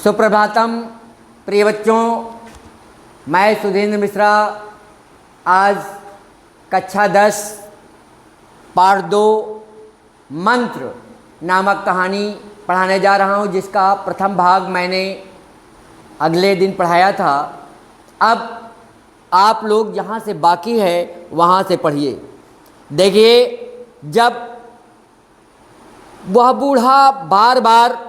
सुप्रभातम प्रिय बच्चों, मैं सुधींद्र मिश्रा आज कक्षा 10 पाठ 2 मंत्र नामक कहानी पढ़ाने जा रहा हूं, जिसका प्रथम भाग मैंने अगले दिन पढ़ाया था। अब आप लोग जहां से बाकी है वहां से पढ़िए। देखिए, जब वह बूढ़ा बार बार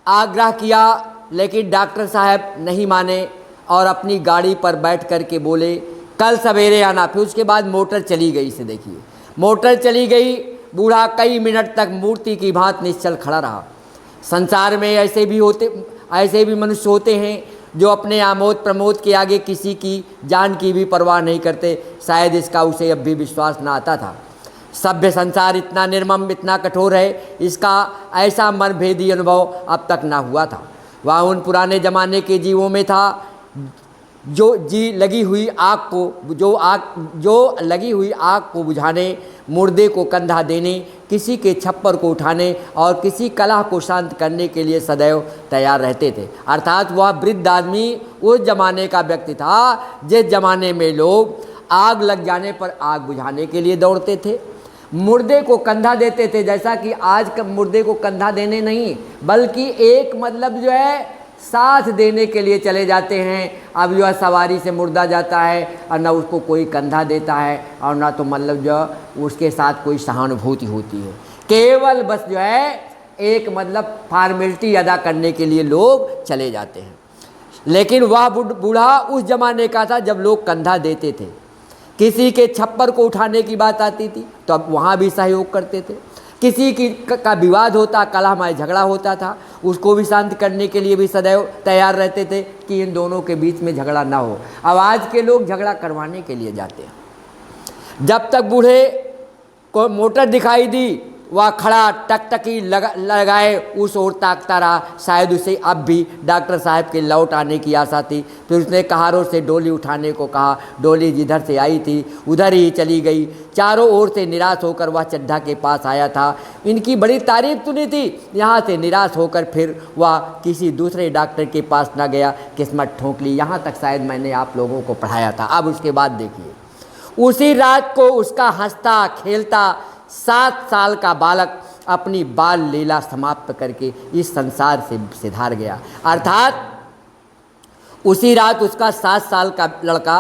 आग्रह किया लेकिन डॉक्टर साहब नहीं माने और अपनी गाड़ी पर बैठ कर के बोले कल सवेरे आना। फिर उसके बाद मोटर चली गई। इसे देखिए, मोटर चली गई। बूढ़ा कई मिनट तक मूर्ति की भांति निश्चल खड़ा रहा। संसार में ऐसे भी मनुष्य होते हैं जो अपने आमोद प्रमोद के आगे किसी की जान की भी परवाह नहीं करते। शायद इसका उसे अब भी विश्वास न आता था। सभ्य संसार इतना निर्मम, इतना कठोर है, इसका ऐसा मनभेदी अनुभव अब तक ना हुआ था। वह उन पुराने जमाने के जीवों में था जो लगी हुई आग को बुझाने, मुर्दे को कंधा देने, किसी के छप्पर को उठाने और किसी कलह को शांत करने के लिए सदैव तैयार रहते थे। अर्थात वह वृद्ध आदमी उस जमाने का व्यक्ति था जिस जमाने में लोग आग लग जाने पर आग बुझाने के लिए दौड़ते थे, मुर्दे को कंधा देते थे। जैसा कि आज मुर्दे को कंधा देने नहीं बल्कि एक मतलब जो है साथ देने के लिए चले जाते हैं। अब जो है सवारी से मुर्दा जाता है और ना उसको कोई कंधा देता है और ना तो मतलब जो उसके साथ कोई सहानुभूति होती है। केवल बस जो है एक मतलब फॉर्मेलिटी अदा करने के लिए लोग चले जाते हैं। लेकिन वह बूढ़ा उस जमाने का था जब लोग कंधा देते थे। किसी के छप्पर को उठाने की बात आती थी तो अब वहाँ भी सहयोग करते थे। किसी का विवाद होता, कलहमय झगड़ा होता था, उसको भी शांत करने के लिए भी सदैव तैयार रहते थे कि इन दोनों के बीच में झगड़ा ना हो। अब आज के लोग झगड़ा करवाने के लिए जाते हैं। जब तक बूढ़े को मोटर दिखाई दी वह खड़ा टकटकी लगाए उस ओर ताकता रहा। शायद उसे अब भी डॉक्टर साहब के लौट आने की आशा थी। फिर उसने कहारों से डोली उठाने को कहा। डोली जिधर से आई थी उधर ही चली गई। चारों ओर से निराश होकर वह चड्ढा के पास आया था। इनकी बड़ी तारीफ सुनी थी। यहाँ से निराश होकर फिर वह किसी दूसरे डॉक्टर के पास न गया, किस्मत ठोंक ली। यहाँ तक शायद मैंने आप लोगों को पढ़ाया था। अब उसके बाद देखिए, उसी रात को उसका हंसता खेलता 7 साल का बालक अपनी बाल लीला समाप्त करके इस संसार से सिधार गया। अर्थात उसी रात उसका 7 साल का लड़का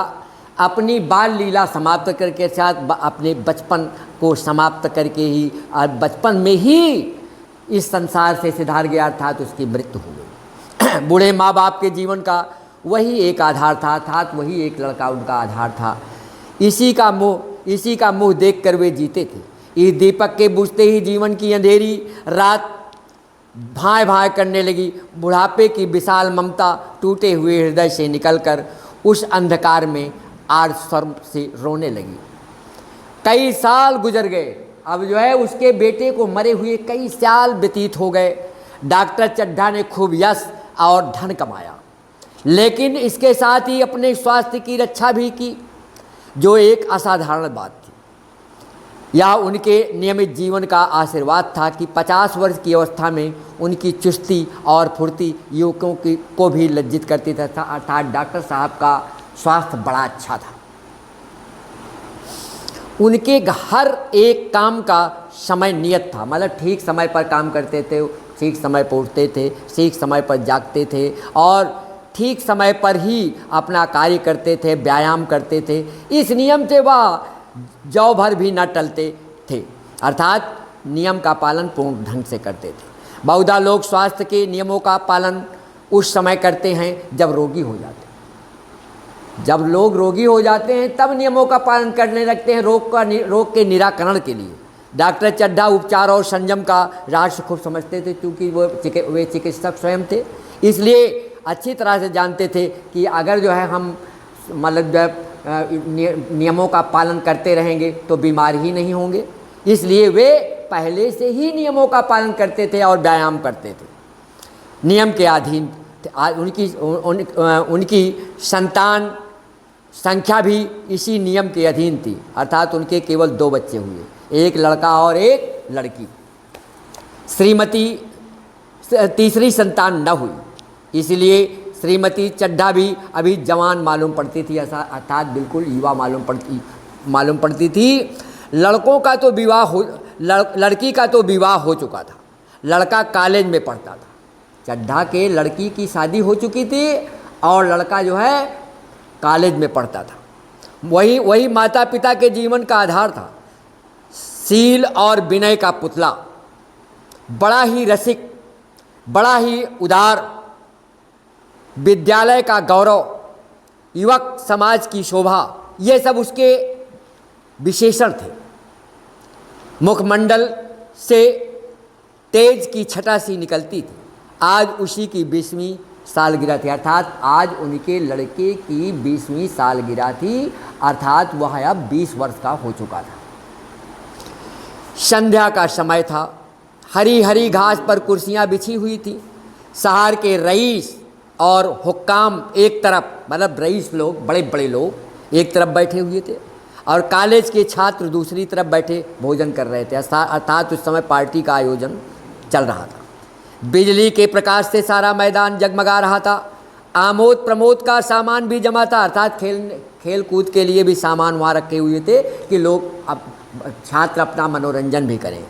अपनी बाल लीला समाप्त करके साथ अपने बचपन को समाप्त करके ही बचपन में ही इस संसार से सिधार गया। अर्थात उसकी मृत्यु हो गई। बूढ़े माँ बाप के जीवन का वही एक आधार था, अर्थात वही एक लड़का उनका आधार था। इसी का मुँह देख कर वे जीते थे। इस दीपक के बुझते ही जीवन की अंधेरी रात भाए भाए करने लगी। बुढ़ापे की विशाल ममता टूटे हुए हृदय से निकलकर उस अंधकार में आर्त स्वर से रोने लगी। कई साल गुजर गए। अब जो है उसके बेटे को मरे हुए कई साल व्यतीत हो गए। डॉक्टर चड्ढा ने खूब यश और धन कमाया, लेकिन इसके साथ ही अपने स्वास्थ्य की रक्षा भी की, जो एक असाधारण बात थी। यह उनके नियमित जीवन का आशीर्वाद था कि 50 वर्ष की अवस्था में उनकी चुस्ती और फुर्ती युवकों को भी लज्जित करती था। अर्थात डॉक्टर साहब का स्वास्थ्य बड़ा अच्छा था। उनके हर एक काम का समय नियत था, मतलब ठीक समय पर काम करते थे, ठीक समय पर उठते थे, ठीक समय पर जागते थे और ठीक समय पर ही अपना कार्य करते थे, व्यायाम करते थे। इस नियम से वह जौ भर भी न टलते थे। अर्थात नियम का पालन पूर्ण ढंग से करते थे। बहुधा लोग स्वास्थ्य के नियमों का पालन उस समय करते हैं जब रोगी हो जाते हैं। जब लोग रोगी हो जाते हैं तब नियमों का पालन करने लगते हैं रोग के निराकरण के लिए। डॉक्टर चड्ढा उपचार और संयम का रहस्य खूब समझते थे, क्योंकि वे चिकित्सक स्वयं थे। इसलिए अच्छी तरह से जानते थे कि अगर जो है हम मतलब जब नियमों का पालन करते रहेंगे तो बीमार ही नहीं होंगे। इसलिए वे पहले से ही नियमों का पालन करते थे और व्यायाम करते थे, नियम के अधीन थे। उनकी संतान संख्या भी इसी नियम के अधीन थी। अर्थात उनके केवल 2 बच्चे हुए, एक लड़का और एक लड़की। श्रीमती तीसरी संतान न हुई। इसलिए श्रीमती चड्ढा भी अभी जवान मालूम पड़ती थी, ऐसा अर्थात बिल्कुल युवा मालूम पड़ती थी। लड़कों का तो विवाह हो लड़की का तो विवाह हो चुका था, लड़का कॉलेज में पढ़ता था। चड्ढा के लड़की की शादी हो चुकी थी और लड़का जो है कॉलेज में पढ़ता था। वही माता पिता के जीवन का आधार था। शील और विनय का पुतला, बड़ा ही रसिक, बड़ा ही उदार, विद्यालय का गौरव, युवक समाज की शोभा, ये सब उसके विशेषण थे। मुखमंडल से तेज की छटा सी निकलती थी। आज उसी की 20वीं सालगिरह थी, अर्थात आज उनके लड़के की 20वीं सालगिरह थी, अर्थात वह अब 20 वर्ष का हो चुका था। संध्या का समय था। हरी हरी घास पर कुर्सियां बिछी हुई थी। शहर के रईस और हुक्काम एक तरफ, मतलब रईस लोग, बड़े बड़े लोग एक तरफ बैठे हुए थे और कॉलेज के छात्र दूसरी तरफ बैठे भोजन कर रहे थे, अर्थात उस समय पार्टी का आयोजन चल रहा था। बिजली के प्रकाश से सारा मैदान जगमगा रहा था। आमोद प्रमोद का सामान भी जमा था, अर्थात खेल कूद के लिए भी सामान वहाँ रखे हुए थे कि लोग अब छात्र अपना मनोरंजन भी करें।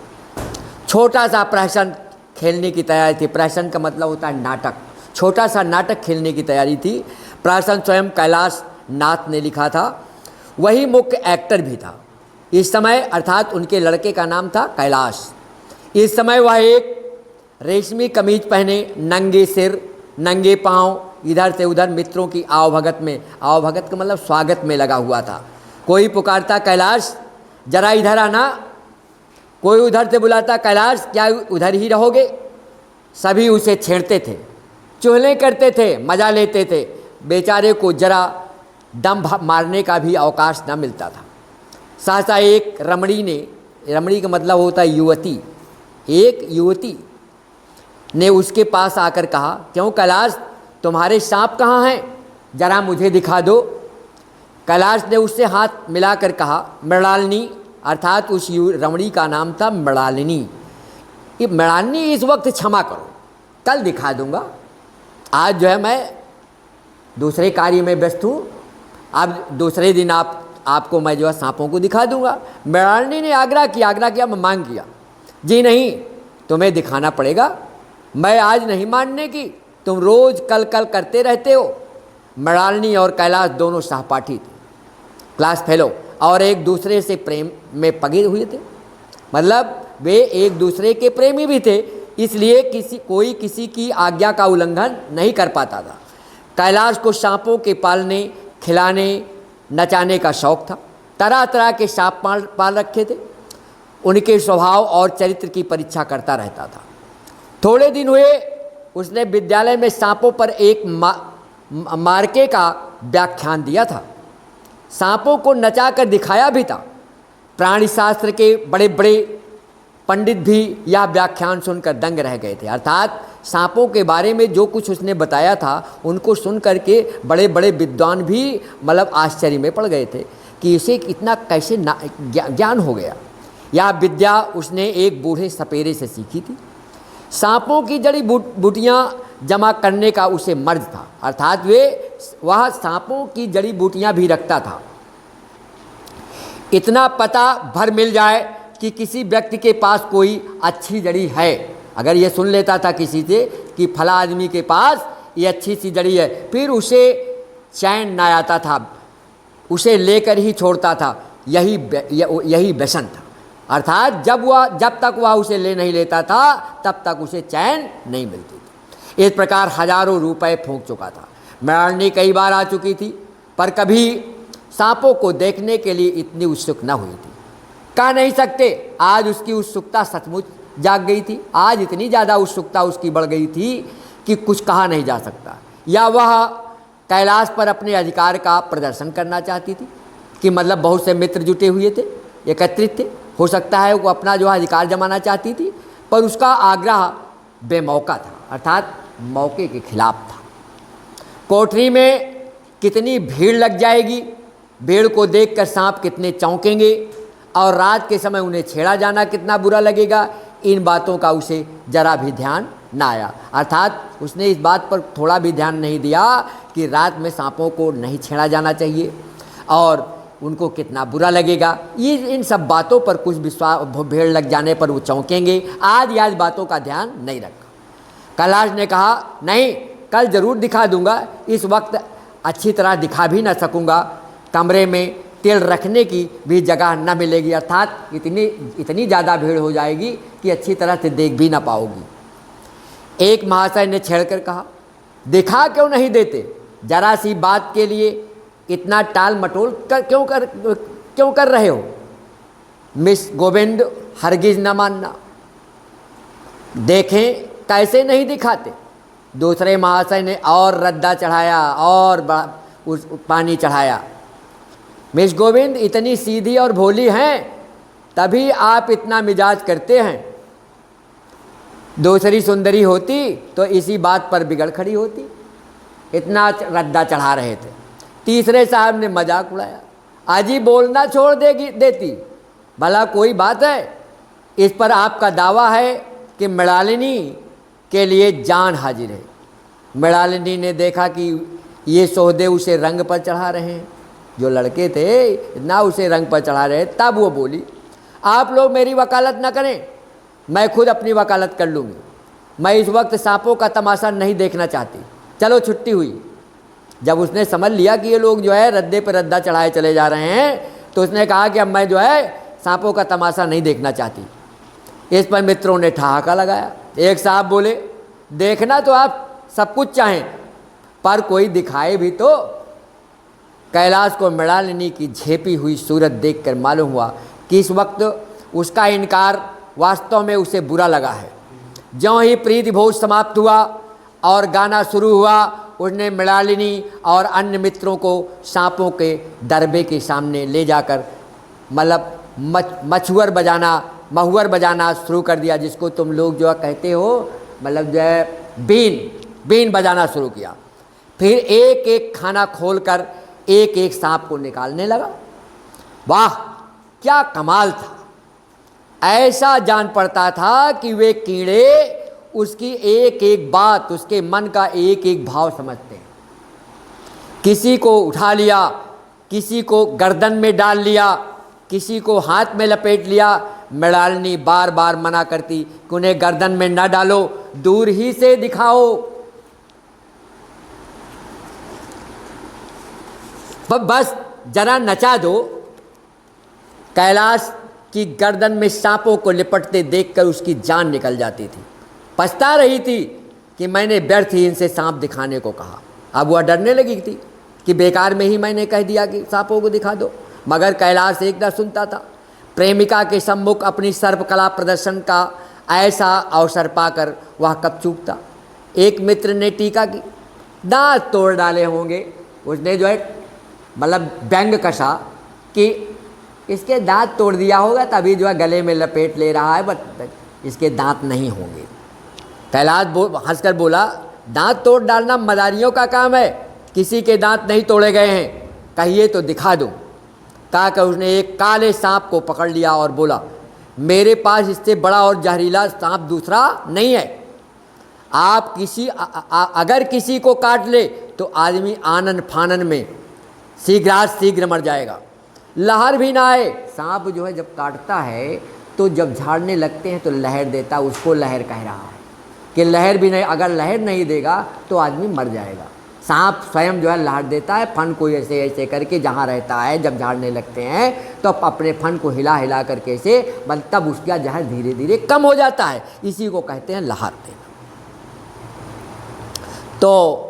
छोटा सा प्रहसन खेलने की तैयारी थी। प्रहसन का मतलब होता है नाटक। छोटा सा नाटक खेलने की तैयारी थी। प्रहसन स्वयं कैलाश नाथ ने लिखा था, वही मुख्य एक्टर भी था इस समय, अर्थात उनके लड़के का नाम था कैलाश। इस समय वह एक रेशमी कमीज पहने, नंगे सिर नंगे पांव इधर से उधर मित्रों की आवभगत का मतलब स्वागत में लगा हुआ था। कोई पुकारता कैलाश जरा इधर आना, कोई उधर से बुलाता कैलाश क्या उधर ही रहोगे। सभी उसे छेड़ते थे, चुहले करते थे, मजा लेते थे। बेचारे को जरा दम मारने का भी अवकाश न मिलता था। सहसा एक रमणी का मतलब होता है युवती, एक युवती ने उसके पास आकर कहा, क्यों कैलाश तुम्हारे सांप कहाँ हैं, जरा मुझे दिखा दो। कैलाश ने उससे हाथ मिलाकर कहा, मृणालिनी, अर्थात उस रमणी का नाम था मृणालिनी। ये मृणालिनी, इस वक्त क्षमा करो, कल दिखा दूंगा, आज जो है मैं दूसरे कार्य में व्यस्त हूँ, अब दूसरे दिन आपको मैं जो है सांपों को दिखा दूंगा। मृणालिनी ने आग्रह किया, मांग किया, जी नहीं, तुम्हें दिखाना पड़ेगा, मैं आज नहीं मानने की, तुम रोज कल करते रहते हो। मृणालिनी और कैलाश दोनों सहपाठी थे, क्लास फेलो, और एक दूसरे से प्रेम में पगे हुए थे, मतलब वे एक दूसरे के प्रेमी भी थे, इसलिए कोई किसी की आज्ञा का उल्लंघन नहीं कर पाता था। कैलाश को सांपों के पालने, खिलाने, नचाने का शौक था। तरह तरह के सांप पाल रखे थे। उनके स्वभाव और चरित्र की परीक्षा करता रहता था। थोड़े दिन हुए उसने विद्यालय में सांपों पर एक मार्के का व्याख्यान दिया था। सांपों को नचाकर दिखाया भी था। प्राणी शास्त्र के बड़े बड़े पंडित भी यह व्याख्यान सुनकर दंग रह गए थे, अर्थात सांपों के बारे में जो कुछ उसने बताया था उनको सुन करके बड़े बड़े विद्वान भी मतलब आश्चर्य में पड़ गए थे कि इसे इतना कैसे ज्ञान हो गया। यह विद्या उसने एक बूढ़े सपेरे से सीखी थी। सांपों की जड़ी बूटियाँ जमा करने का उसे मर्ज था, अर्थात वह सांपों की जड़ी बूटियाँ भी रखता था। इतना पता भर मिल जाए कि किसी व्यक्ति के पास कोई अच्छी जड़ी है, अगर ये सुन लेता था किसी से कि फला आदमी के पास ये अच्छी सी जड़ी है, फिर उसे चैन ना आता था, उसे लेकर ही छोड़ता था। यही व्यसन था, अर्थात जब तक वह उसे ले नहीं लेता था तब तक उसे चैन नहीं मिलती थी। इस प्रकार हजारों रुपए फूंक चुका था। मृणालिनी कई बार आ चुकी थी, पर कभी सांपों को देखने के लिए इतनी उत्सुक न हुई थी। कह नहीं सकते आज उसकी उत्सुकता सचमुच जाग गई थी। आज इतनी ज़्यादा उत्सुकता उसकी बढ़ गई थी कि कुछ कहा नहीं जा सकता। या वह कैलाश पर अपने अधिकार का प्रदर्शन करना चाहती थी कि मतलब बहुत से मित्र जुटे हुए थे, एकत्रित थे, हो सकता है वो अपना जो अधिकार जमाना चाहती थी, पर उसका आग्रह बेमौका था, अर्थात मौके के खिलाफ था। कोठरी में कितनी भीड़ लग जाएगी, भीड़ को देखकर सांप कितने चौंकेंगे और रात के समय उन्हें छेड़ा जाना कितना बुरा लगेगा, इन बातों का उसे जरा भी ध्यान ना आया। अर्थात उसने इस बात पर थोड़ा भी ध्यान नहीं दिया कि रात में सांपों को नहीं छेड़ा जाना चाहिए और उनको कितना बुरा लगेगा। ये इन सब बातों पर कुछ विश्वास भीड़ लग जाने पर वो चौंकेंगे। आज बातों का ध्यान नहीं रखा। कैलाश ने कहा, नहीं, कल ज़रूर दिखा दूंगा, इस वक्त अच्छी तरह दिखा भी ना सकूंगा, कमरे में तेल रखने की भी जगह न मिलेगी, अर्थात इतनी ज़्यादा भीड़ हो जाएगी कि अच्छी तरह से देख भी ना पाओगी। एक महाशय ने छेड़कर कहा, दिखा क्यों नहीं देते? जरा सी बात के लिए इतना टाल मटोल क्यों कर रहे हो? मिस गोविंद हरगिज न मानना, देखें कैसे नहीं दिखाते। दूसरे महाशय ने और रद्दा चढ़ाया और उस पानी चढ़ाया। मिस गोविंद इतनी सीधी और भोली हैं, तभी आप इतना मिजाज करते हैं। दूसरी सुंदरी होती तो इसी बात पर बिगड़ खड़ी होती। इतना रद्दा चढ़ा रहे थे। तीसरे साहब ने मजाक उड़ाया, आजी बोलना छोड़ देती, भला कोई बात है? इस पर आपका दावा है कि मृणालिनी के लिए जान हाजिर है। मृणालिनी ने देखा कि ये सौदे उसे रंग पर चढ़ा रहे हैं, जो लड़के थे ना उसे रंग पर चढ़ा रहे, तब वो बोली, आप लोग मेरी वकालत न करें, मैं खुद अपनी वकालत कर लूँगी। मैं इस वक्त सांपों का तमाशा नहीं देखना चाहती, चलो छुट्टी हुई। जब उसने समझ लिया कि ये लोग जो है रद्दे पर रद्दा चढ़ाए चले जा रहे हैं, तो उसने कहा कि अब मैं जो है सांपों का तमाशा नहीं देखना चाहती। इस पर मित्रों ने ठहाका लगाया। एक साहब बोले, देखना तो आप सब कुछ चाहें, पर कोई दिखाए भी तो। कैलाश को मृणालिनी की झेपी हुई सूरत देखकर मालूम हुआ कि इस वक्त उसका इनकार वास्तव में उसे बुरा लगा है। ज्यों ही प्रीति भोज समाप्त हुआ और गाना शुरू हुआ, उसने मृणालिनी और अन्य मित्रों को सांपों के दरबे के सामने ले जाकर मतलब महुअर बजाना शुरू कर दिया, जिसको तुम लोग जो कहते हो मतलब जो है बीन बजाना शुरू किया। फिर एक एक खाना खोलकर एक एक सांप को निकालने लगा। वाह, क्या कमाल था! ऐसा जान पड़ता था कि वे कीड़े उसकी एक एक बात, उसके मन का एक एक भाव समझते हैं। किसी को उठा लिया, किसी को गर्दन में डाल लिया, किसी को हाथ में लपेट लिया। मृणालिनी बार बार मना करती कि उन्हें गर्दन में न डालो, दूर ही से दिखाओ। बस जरा नचा दो। कैलाश की गर्दन में सांपों को लिपटते देखकर उसकी जान निकल जाती थी। पछता रही थी कि मैंने व्यर्थ ही इनसे सांप दिखाने को कहा। अब वह डरने लगी थी कि बेकार में ही मैंने कह दिया कि सांपों को दिखा दो, मगर कैलाश एक न सुनता था। प्रेमिका के सम्मुख अपनी सर्पकला प्रदर्शन का ऐसा अवसर पाकर वह कब चूकता। एक मित्र ने टीका की, दांत तोड़ डाले होंगे। उसने जो है मतलब व्यंग कसा कि इसके दांत तोड़ दिया होगा, तभी जो है गले में लपेट ले रहा है, बट इसके दांत नहीं होंगे। कैलाश हंसकर बोला, दांत तोड़ डालना मदारियों का काम है, किसी के दांत नहीं तोड़े गए हैं, कहिए तो दिखा दूं। कहकर उसने एक काले सांप को पकड़ लिया और बोला, मेरे पास इससे बड़ा और जहरीला सांप दूसरा नहीं है। आप अगर किसी को काट ले तो आदमी आनन फानन में शीघ्र मर जाएगा, लहर भी ना आए। सांप जो है जब काटता है तो जब झाड़ने लगते हैं तो लहर देता, उसको लहर कह रहा है कि लहर भी नहीं, अगर लहर नहीं देगा तो आदमी मर जाएगा। सांप स्वयं जो है लहर देता है, फन को ऐसे ऐसे करके जहाँ रहता है, जब झाड़ने लगते हैं तो अपने फन को हिला हिला करके ऐसे, तब उसका जहर धीरे धीरे कम हो जाता है। इसी को कहते हैं लहर देना। तो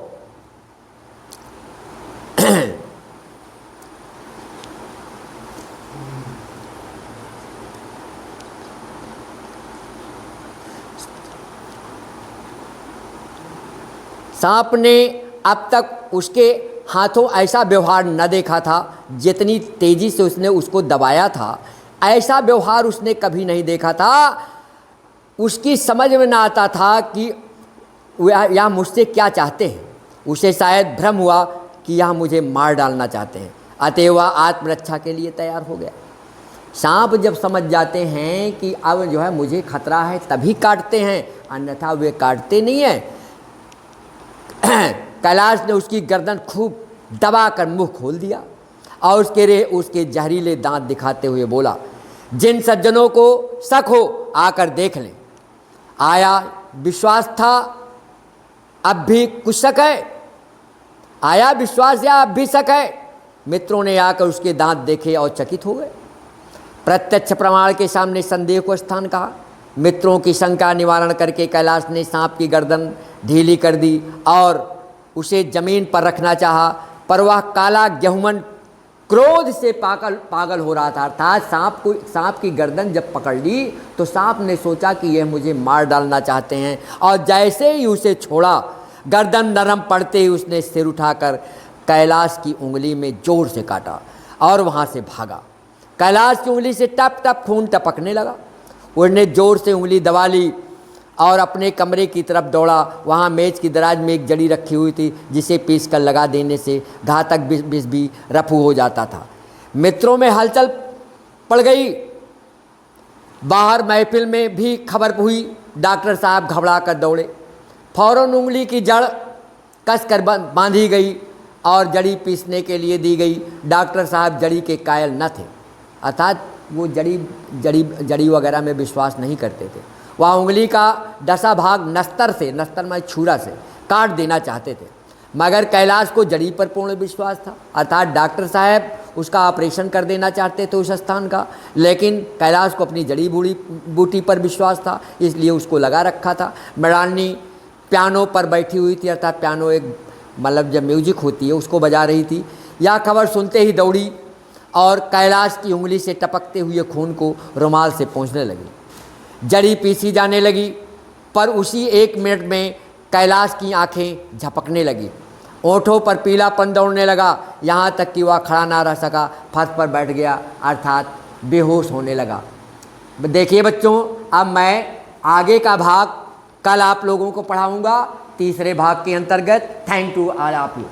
सांप ने अब तक उसके हाथों ऐसा व्यवहार न देखा था, जितनी तेजी से उसने उसको दबाया था ऐसा व्यवहार उसने कभी नहीं देखा था। उसकी समझ में ना आता था कि यह मुझसे क्या चाहते हैं। उसे शायद भ्रम हुआ कि यह मुझे मार डालना चाहते हैं, अतएव वह आत्मरक्षा के लिए तैयार हो गया। सांप जब समझ जाते हैं कि अब जो है मुझे खतरा है तभी काटते हैं, अन्यथा वे काटते नहीं हैं। कैलाश ने उसकी गर्दन खूब दबाकर मुंह खोल दिया और उसके जहरीले दांत दिखाते हुए बोला, जिन सज्जनों को शक हो आकर देख लें। आया विश्वास था, अब भी कुछ शक है? आया विश्वास या अब भी शक है? मित्रों ने आकर उसके दांत देखे और चकित हो गए। प्रत्यक्ष प्रमाण के सामने संदेह को स्थान कहा। मित्रों की शंका निवारण करके कैलाश ने सांप की गर्दन ढीली कर दी और उसे जमीन पर रखना चाहा, पर वह काला गेहूमन क्रोध से पागल हो रहा था। अर्थात सांप की गर्दन जब पकड़ ली तो सांप ने सोचा कि यह मुझे मार डालना चाहते हैं, और जैसे ही उसे छोड़ा, गर्दन नरम पड़ते ही उसने सिर उठाकर कैलाश की उंगली में जोर से काटा और वहाँ से भागा। कैलाश की उंगली से टप टप खून टपकने लगा। उसने जोर से उंगली दबा ली और अपने कमरे की तरफ दौड़ा। वहाँ मेज की दराज में एक जड़ी रखी हुई थी जिसे पीस कर लगा देने से घातक विष भी रफू हो जाता था। मित्रों में हलचल पड़ गई। बाहर महफिल में भी खबर हुई। डॉक्टर साहब घबरा कर दौड़े। फौरन उंगली की जड़ कसकर बांधी गई और जड़ी पीसने के लिए दी गई। डॉक्टर साहब जड़ी के कायल न थे, अर्थात वो जड़ी वगैरह में विश्वास नहीं करते थे। वह उंगली का दसा भाग नस्तर में छुरा से काट देना चाहते थे, मगर कैलाश को जड़ी पर पूर्ण विश्वास था। अर्थात डॉक्टर साहब उसका ऑपरेशन कर देना चाहते थे उस स्थान का, लेकिन कैलाश को अपनी जड़ी बूटी पर विश्वास था, इसलिए उसको लगा रखा था। मृणालिनी पियानो पर बैठी हुई थी, अर्थात पियानो एक मतलब जब म्यूजिक होती है उसको बजा रही थी। यह खबर सुनते ही दौड़ी और कैलाश की उंगली से टपकते हुए खून को रुमाल से पोंछने लगी। जड़ी पीसी जाने लगी, पर उसी 1 मिनट में कैलाश की आंखें झपकने लगी। ओंठों पर पीलापन दौड़ने लगा, यहाँ तक कि वह खड़ा ना रह सका, फर्श पर बैठ गया, अर्थात बेहोश होने लगा। देखिए बच्चों, अब मैं आगे का भाग कल आप लोगों को पढ़ाऊँगा, तीसरे भाग के अंतर्गत। Thank you all of you.